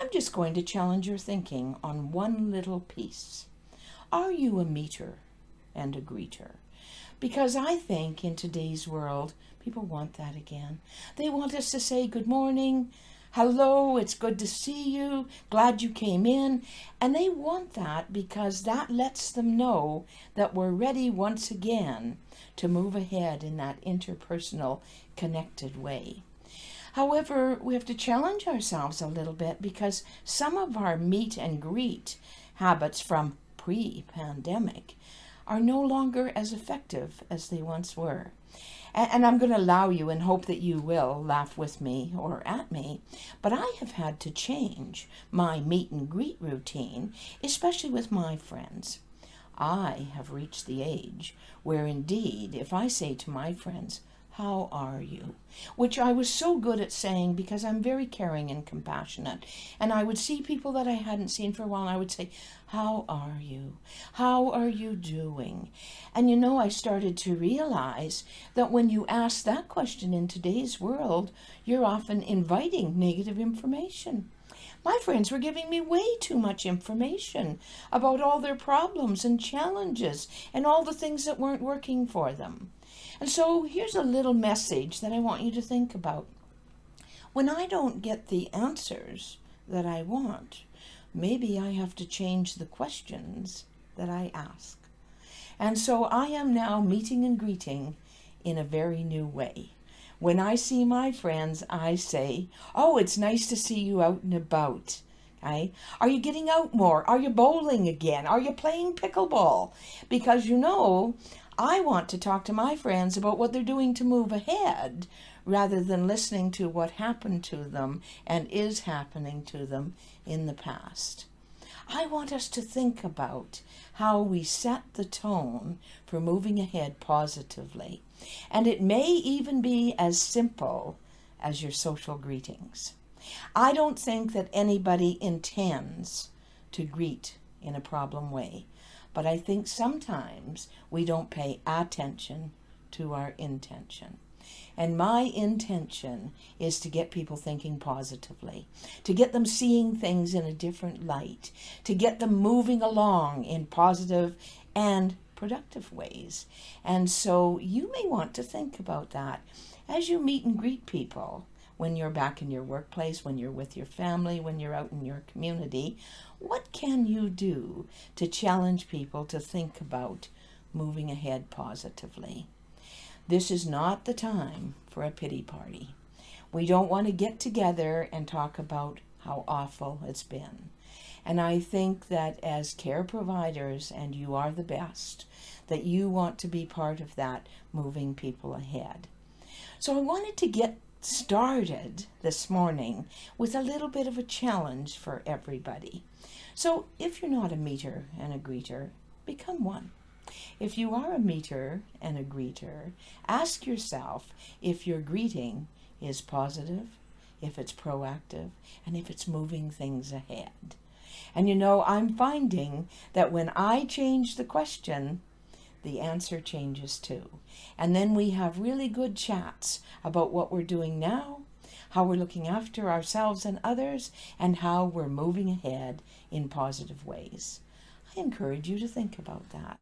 I'm just going to challenge your thinking on one little piece. Are you a meter and a greeter? Because I think in today's world, people want that again. They want us to say good morning, hello, it's good to see you, glad you came in. And they want that because that lets them know that we're ready once again to move ahead in that interpersonal, connected way. However, we have to challenge ourselves a little bit because some of our meet and greet habits from pre-pandemic are no longer as effective as they once were. And I'm going to allow you and hope that you will laugh with me or at me, but I have had to change my meet and greet routine, especially with my friends. I have reached the age where indeed, if I say to my friends, how are you? Which I was so good at saying because I'm very caring and compassionate. And I would see people that I hadn't seen for a while and I would say, how are you? How are you doing? And you know, I started to realize that when you ask that question in today's world, you're often inviting negative information. My friends were giving me way too much information about all their problems and challenges and all the things that weren't working for them. And so here's a little message that I want you to think about. When I don't get the answers that I want, maybe I have to change the questions that I ask. And so I am now meeting and greeting in a very new way. When I see my friends, I say, oh, it's nice to see you out and about. Okay? Are you getting out more? Are you bowling again? Are you playing pickleball? Because you know, I want to talk to my friends about what they're doing to move ahead rather than listening to what happened to them and is happening to them in the past. I want us to think about how we set the tone for moving ahead positively. And it may even be as simple as your social greetings. I don't think that anybody intends to greet in a problem way. But I think sometimes we don't pay attention to our intention. And my intention is to get people thinking positively, to get them seeing things in a different light, to get them moving along in positive and productive ways. And so you may want to think about that as you meet and greet people. When you're back in your workplace, when you're with your family, when you're out in your community, what can you do to challenge people to think about moving ahead positively? This is not the time for a pity party. We don't want to get together and talk about how awful it's been. And I think that as care providers, and you are the best, that you want to be part of that moving people ahead. So I wanted to get started this morning with a little bit of a challenge for everybody. So if you're not a meter and a greeter, become one. If you are a meter and a greeter, ask yourself if your greeting is positive, if it's proactive, and if it's moving things ahead. And you know, I'm finding that when I change the question, the answer changes too. And then we have really good chats about what we're doing now, how we're looking after ourselves and others, and how we're moving ahead in positive ways. I encourage you to think about that.